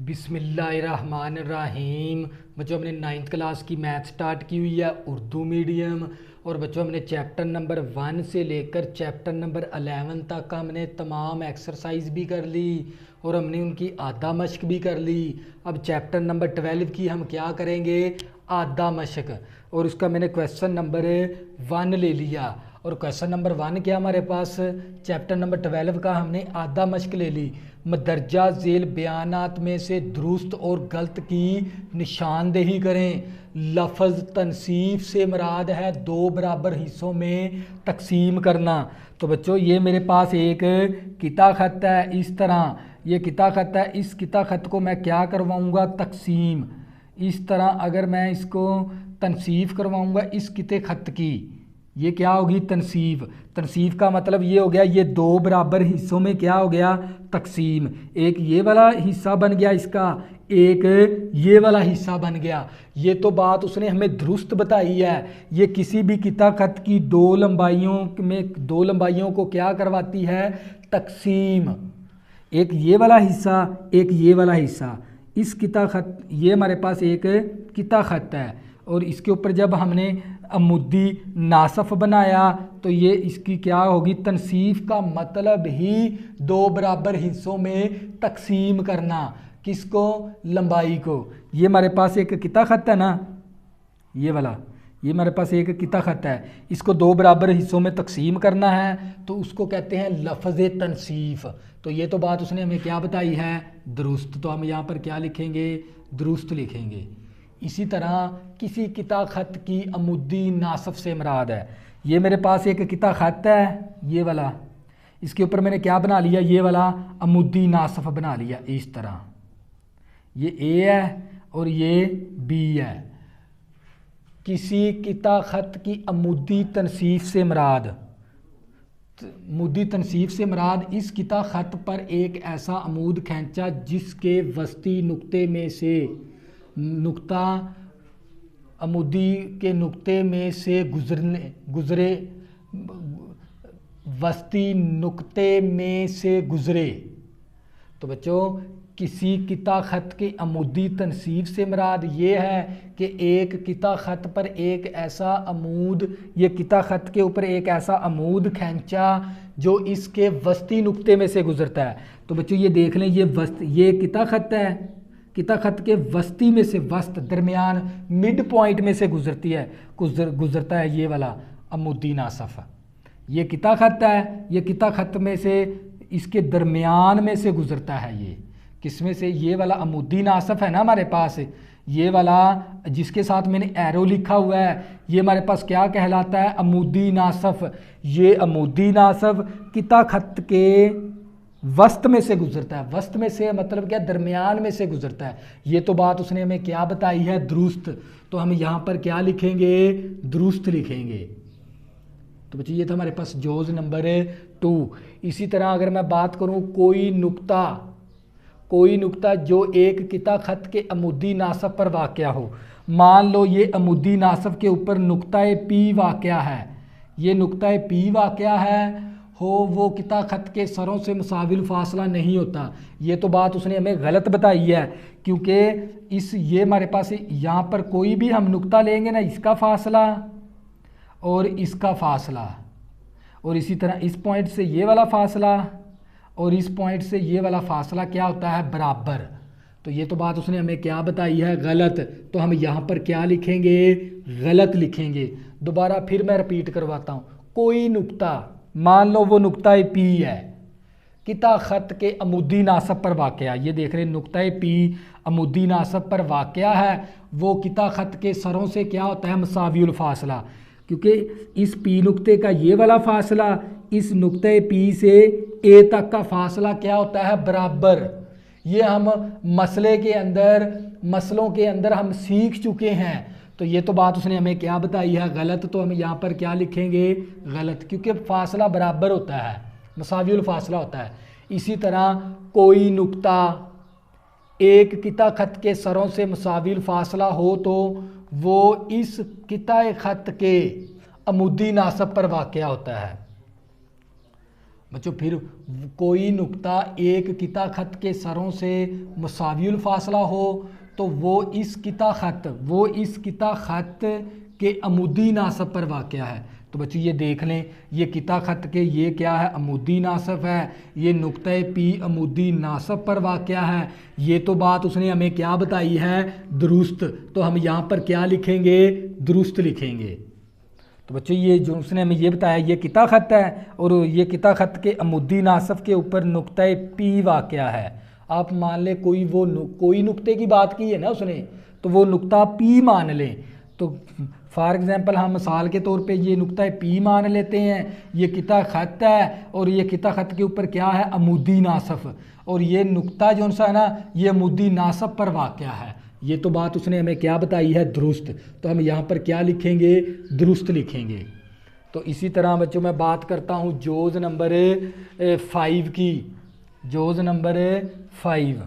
बिस्मिल्लाहिर्रहमानिर्रहीम। बच्चों हमने 9th क्लास की मैथ स्टार्ट की हुई है उर्दू मीडियम। और बच्चों हमने चैप्टर नंबर 1 से लेकर चैप्टर नंबर 11 तक हमने तमाम एक्सरसाइज भी कर ली और हमने उनकी आधा मशक भी कर ली। अब चैप्टर नंबर 12 की हम क्या करेंगे, आधा मशक। और उसका मैंने क्वेश्चन नंबर 1 ले लिया। और क्वेश्चन नंबर 1 क्या हमारे पास, चैप्टर नंबर 12 का हमने आधा मशक ले ली। मदरजा झेल बयानात में से दुरुस्त और गलत की निशानदेही करें। लफ्ज़ तनसीफ से मुराद है 2 बराबर हिस्सों में तकसीम करना। तो बच्चों ये मेरे पास एक किता खत है, इस तरह ये किता खत है। इस किता खत को मैं क्या करवाऊँगा, तकसीम। इस तरह अगर मैं इसको तनसीफ करवाऊँगा इस किते खत की, ये क्या होगी, तनसीफ। तनसीफ का मतलब ये हो गया, ये 2 बराबर हिस्सों में क्या हो गया, तकसीम। एक ये वाला हिस्सा बन गया इसका, एक ये वाला हिस्सा बन गया। ये तो बात उसने हमें दुरुस्त बताई है। ये किसी भी किता खत की 2 लंबाइयों में 2 लंबाइयों को क्या करवाती है, तकसीम। एक ये वाला हिस्सा, एक ये वाला हिस्सा। इस किता खत, ये हमारे पास एक किता खत है और इसके ऊपर जब हमने अमुदी नासफ बनाया तो ये इसकी क्या होगी, तनसीफ का मतलब ही 2 बराबर हिस्सों में तकसीम करना। किसको, लंबाई को। ये हमारे पास एक किता खत है ना, ये वाला, ये हमारे पास एक किता खत है। इसको 2 बराबर हिस्सों में तकसीम करना है तो उसको कहते हैं लफ्ज़ तनसीफ। तो ये तो बात उसने हमें क्या बताई है, दुरुस्त। तो हम यहाँ पर क्या लिखेंगे, दुरुस्त लिखेंगे। इसी तरह किसी किता खत की अमुदी नासफ से मुराद है, ये मेरे पास एक किता खत है ये वाला, इसके ऊपर मैंने क्या बना लिया, ये वाला अमुदी नासफ बना लिया। इस तरह ये ए है और ये बी है। किसी किता खत की अमुदी तनसीफ से मुराद, मुद्दी तनसीफ से मुराद इस किता खत पर एक ऐसा अमूद खींचा जिसके वस्ती नुक्ते में से, नुक्ता अमुदी के नुक्ते में से गुजरे वस्ती नुक्ते में से गुजरे। तो बच्चों किसी किता खत के अमुदी तनसीब से मुराद ये है कि एक किता खत पर एक ऐसा अमूद, ये किता खत के ऊपर एक ऐसा अमूद खींचा जो इसके वस्ती नुक्ते में से गुजरता है। तो बच्चों ये देख लें, ये किता खत है, किता खत के वस्ती में से, वस्त दरमियान मिड पॉइंट में से गुजरती है, गुजरता है ये वाला अमुदी नासफ। ये किता खत है, ये किता खत में से इसके दरमियान में से गुजरता है। ये किस में से, ये वाला अमुदी नासफ है ना हमारे पास, ये वाला जिसके साथ मैंने एरो लिखा हुआ है, ये हमारे पास क्या कहलाता है, अमुदी नासफ। ये अमुदी नासफ किता खत के वस्त में से गुजरता है। वस्त में से मतलब क्या, दरमियान में से गुजरता है। ये तो बात उसने हमें क्या बताई है, दुरुस्त। तो हम यहाँ पर क्या लिखेंगे, दुरुस्त लिखेंगे। तो बच्चे ये था हमारे पास जोज नंबर 2। इसी तरह अगर मैं बात करूँ कोई नुक्ता जो एक किता खत के अमुदी नासफ पर वाक़या हो। मान लो ये अमुदी नासफ के ऊपर नुक्ता पी वाक़या है, ये नुक्ता पी वाक़या है हो, वो किता खत के सरों से मुसाविल फासला नहीं होता। ये तो बात उसने हमें गलत बताई है, क्योंकि ये हमारे पास यहाँ पर कोई भी हम नुक्ता लेंगे ना, इसका फासला और इसका फासला, और इसी तरह इस पॉइंट से ये वाला फासला और इस पॉइंट से ये वाला फासला क्या होता है, बराबर। तो ये तो बात उसने हमें क्या बताई है, गलत। तो हम यहाँ पर क्या लिखेंगे, गलत लिखेंगे। दोबारा फिर मैं रिपीट करवाता हूँ। कोई नुक्ता, मान लो वो नुक्ता पी है, किता खत के अमुदी नासब पर वाक़या, ये देख रहे हैं नुक्ता पी अमुदी नासब पर वाक़या है, वो किता खत के सरों से क्या होता है, मुसावियुल फासला। क्योंकि इस पी नुक्ते का ये वाला फासला इस नुक्ते पी से ए तक का फासला क्या होता है, बराबर। ये हम मसलों के अंदर हम सीख चुके हैं। तो ये तो बात उसने हमें क्या बताई है, गलत। तो हम यहाँ पर क्या लिखेंगे, गलत, क्योंकि फासला बराबर होता है, मुसावियुल फासला होता है। इसी तरह कोई नुक्ता एक किता खत के सरों से मुसाविल फासला हो तो वो इस किता खत के अमुदी नासब पर वाक़या होता है। बच्चों फिर कोई नुक्ता एक किता खत के सरों से मुसावियुल फासला हो तो वो इस किता खत के अमूदी नासब पर वाक़या है। तो बच्चों ये देख लें, ये किता खत के ये क्या है, अमूदी नासब है, ये नुक्ता पी अमूदी नासब पर वाक़या है। ये तो बात उसने हमें क्या बताई है, दुरुस्त। तो हम यहाँ पर क्या लिखेंगे, दुरुस्त लिखेंगे। तो बच्चों ये जो उसने हमें ये बताया ये किता खत है और ये किता खत के अमूदी नासब के ऊपर नुक्ता पी वाक़या है। आप मान लें कोई नुक्ते की बात की है ना उसने, तो वो नुक्ता पी मान लें। तो फॉर एग्ज़ाम्पल हम मिसाल के तौर पे ये नुक्ता पी मान लेते हैं, ये किता खत है और ये किता खत के ऊपर क्या है, अमूदी नासब, और ये नुक्ता जो सा है ना ये अमूदी नासब पर वाक़या है। ये तो बात उसने हमें क्या बताई है, दुरुस्त। तो हम यहाँ पर क्या लिखेंगे, दुरुस्त लिखेंगे। तो इसी तरह बच्चों मैं बात करता हूँ जोज़ नंबर 5 की। जोज़ नंबर 5,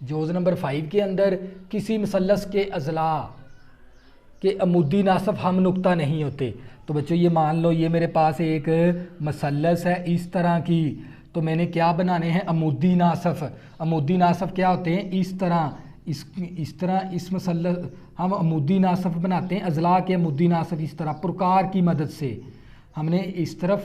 जोज़ नंबर 5 के अंदर किसी मुसल्लस के अज़ला के अमूदी नासब हम नुक्ता नहीं होते। तो बच्चों ये मान लो ये मेरे पास एक मुसल्लस है इस तरह की, तो मैंने क्या बनाने हैं, अमूदी नासब। अमूदी नासब क्या होते हैं, इस तरह इस मुसल्लस हम अमूदी नासब बनाते हैं, अज़ला के अमूदी नासब इस तरह प्रकार की मदद से। हमने इस तरफ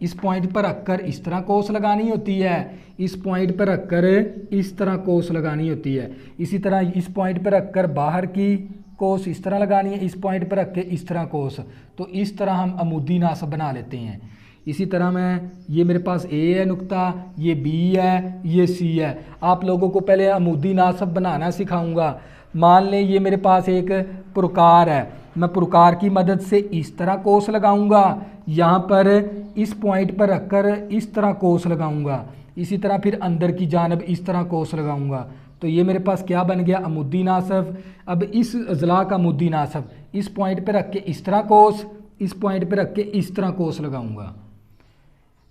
इस पॉइंट पर रखकर इस तरह कोस लगानी होती है, इस पॉइंट पर रखकर इस तरह कोस लगानी होती है। इसी तरह इस पॉइंट पर रखकर बाहर की कोस इस तरह लगानी है, इस पॉइंट पर रख के इस तरह कोस। तो इस तरह हम अमूदी नासब बना लेते हैं। इसी तरह मैं ये मेरे पास ए है नुक्ता, ये बी है, ये सी है। आप लोगों को पहले अमूदी नासब बनाना सिखाऊंगा। मान लें ये मेरे पास एक पुरकार है, मैं पुरकार की मदद से इस तरह कोस लगाऊंगा, यहाँ पर इस पॉइंट पर रखकर इस तरह कोस लगाऊंगा, इसी तरह फिर अंदर की जानब इस तरह कोस लगाऊंगा। तो ये मेरे पास क्या बन गया, अमूदी नासब। अब इस अज़ला का अमूदी नासब इस पॉइंट पर रख के इस तरह कोस, इस पॉइंट पर रख के इस तरह कोस लगाऊंगा।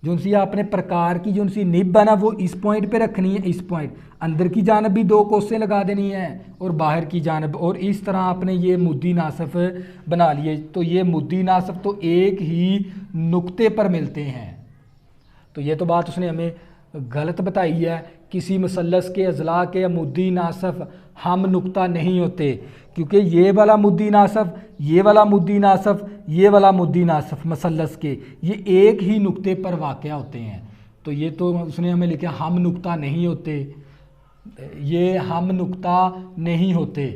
जो सी आपने प्रकार की जो सी निब बना वो इस पॉइंट पे रखनी है, इस पॉइंट अंदर की जानब भी 2 कोसें लगा देनी है और बाहर की जानब, और इस तरह आपने ये मुद्दी नासब बना लिए। तो ये मुद्दी नासब तो एक ही नुक्ते पर मिलते हैं। तो ये तो बात उसने हमें गलत बताई है। किसी मुसल्लस के अज़ला के अमूदी नासब हम नुक्ता नहीं होते, क्योंकि ये वाला मुद्दी नासब, ये वाला मुद्दी नासब, ये वाला मुद्दी नासब मुसल्लस के ये एक ही नुक्ते पर वाक़या होते हैं। तो ये तो उसने हमें लिखा हम नुक्ता नहीं होते, ये हम नुक्ता नहीं होते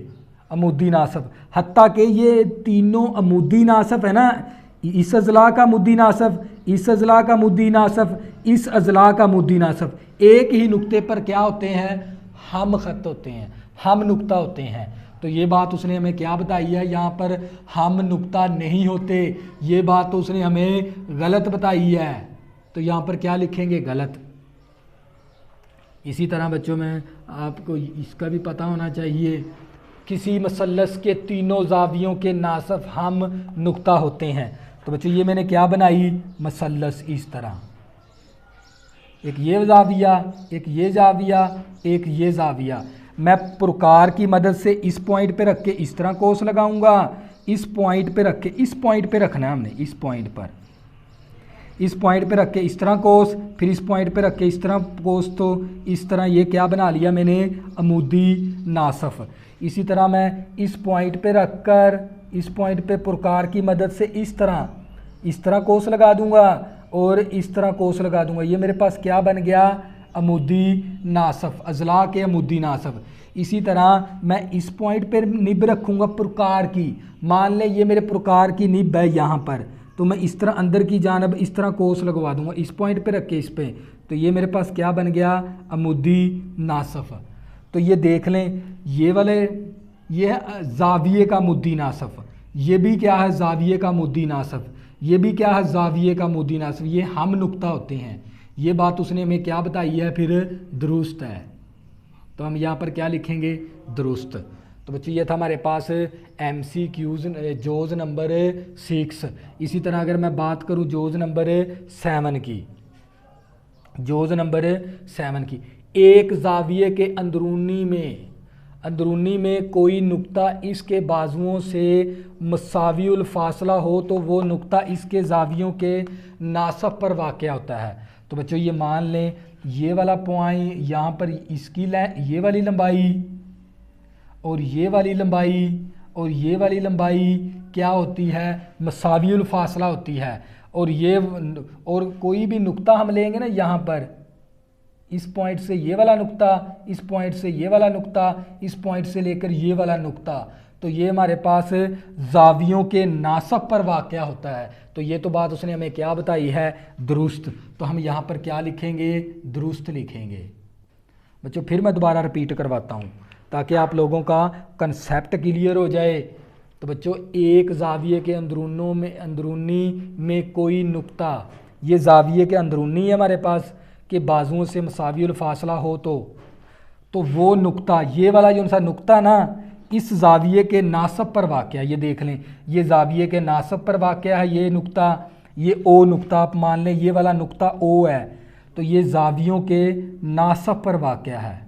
अमूदी नासब। हत्ता के ये तीनों अमूदी नासब है ना, इस अज़ला का मुद्दी नासब, इस अज़ला का मुद्दी नासब, इस अज़ला का मुद्दी नासब एक ही नुक्ते पर क्या होते हैं, हम ख़त होते हैं, हम नुक्ता होते हैं। तो ये बात उसने हमें क्या बताई है, यहाँ पर हम नुक्ता नहीं होते, ये बात तो उसने हमें गलत बताई है। तो यहाँ पर क्या लिखेंगे, गलत। इसी तरह बच्चों में आपको इसका भी पता होना चाहिए, किसी मुसल्लस के तीनों ज़ावियों के नासब हम नुक्ता होते हैं। तो बच्चों ये मैंने क्या बनाई, मुसल्लस इस तरह, एक ये ज़ाविया, एक ये ज़ाविया, एक ये ज़ाविया। मैं प्रकार की मदद से इस पॉइंट पे रख के इस तरह कोस लगाऊंगा, इस पॉइंट पे रख के, इस पॉइंट पे रखना है हमने, इस पॉइंट पर, इस पॉइंट पे रख के इस तरह कोस, फिर इस पॉइंट पे रख के इस तरह कोस। तो इस तरह ये क्या बना लिया मैंने, अमूदी नासफ। इसी तरह मैं इस पॉइंट पे रख कर इस पॉइंट पे प्रकार की मदद से इस तरह कोस लगा दूंगा और इस तरह कोस लगा दूंगा। ये मेरे पास क्या बन गया, अमूदी नासफ, अज़ला के अमूदी नासफ। इसी तरह मैं इस पॉइंट पर निब रखूँगा प्रकार की, मान लें ये मेरे प्रकार की निब है यहाँ पर, तो मैं इस तरह अंदर की जानब इस तरह कोस लगवा दूंगा, इस पॉइंट पे रख के इस पे। तो ये मेरे पास क्या बन गया, अमूदी नासफ। तो ये देख लें, ये वाले ये है ज़ाविये का मुद्दी नासफ, ये भी क्या है, ज़ाविये का मुद्दी नासफ, ये भी क्या है, ज़ाविये का मुद्दी नासफ। ये हम नुक्ता होते हैं। ये बात उसने हमें क्या बताई है, फिर दुरुस्त है। तो हम यहाँ पर क्या लिखेंगे, दुरुस्त। तो बच्चों ये था हमारे पास MCQs जोज़ नंबर 6। इसी तरह अगर मैं बात करूँ जोज़ नंबर 7 की, जोज़ नंबर 7 की, एक ज़ाविये के अंदरूनी में अंदरूनी में कोई नुक्ता इसके बाजुओं से मसावियुल फासला हो तो वो नुक्ता इसके जावियों के नासब पर वाक़या होता है। तो बच्चों ये मान लें ये वाला पॉइंट यहाँ पर इसकी ये वाली लंबाई और ये वाली लंबाई और ये वाली लंबाई क्या होती है, मसावियुल फासला होती है। और कोई भी नुक्ता हम लेंगे ना यहाँ पर, इस पॉइंट से ये वाला नुक्ता, इस पॉइंट से ये वाला नुक्ता, इस पॉइंट से लेकर ये वाला नुक्ता, तो ये हमारे पास जावियों के नासब पर वाक़या होता है। तो ये तो बात उसने हमें क्या बताई है, दुरुस्त। तो हम यहाँ पर क्या लिखेंगे, दुरुस्त लिखेंगे। बच्चों फिर मैं दोबारा रिपीट करवाता हूँ ताकि आप लोगों का कंसेप्ट क्लियर हो जाए। तो बच्चों एक जाविये के अंदरूनी में कोई नुक्ता, ये जाविये के अंदरूनी है हमारे पास के बाजुओं से मसावियुल फासला हो तो वो नुक्ता, ये वाला जो सा नुक्ता ना, इस जाविये के नासब पर वाक़या, ये देख लें ये जाविये के नासब पर वाक़या है ये नुक्ता, ये ओ नुक्ता आप मान लें, ये वाला नुक्ता ओ है, तो ये जावियों के नासब पर वाक़या है।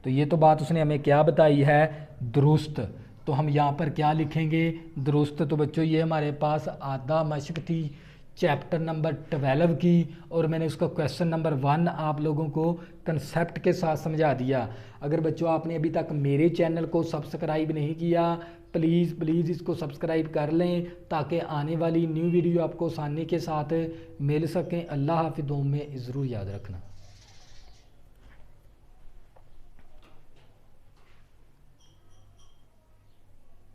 तो ये तो बात उसने हमें क्या बताई है, दुरुस्त। तो हम यहाँ पर क्या लिखेंगे, दुरुस्त। तो बच्चों ये हमारे पास आधा मशक थी चैप्टर नंबर 12 की, और मैंने उसका क्वेश्चन नंबर 1 आप लोगों को कंसेप्ट के साथ समझा दिया। अगर बच्चों आपने अभी तक मेरे चैनल को सब्सक्राइब नहीं किया, प्लीज़ इसको सब्सक्राइब कर लें ताकि आने वाली न्यू वीडियो आपको आसानी के साथ मिल सकें। अल्लाह हाफ़िज़, में ज़रूर याद रखना।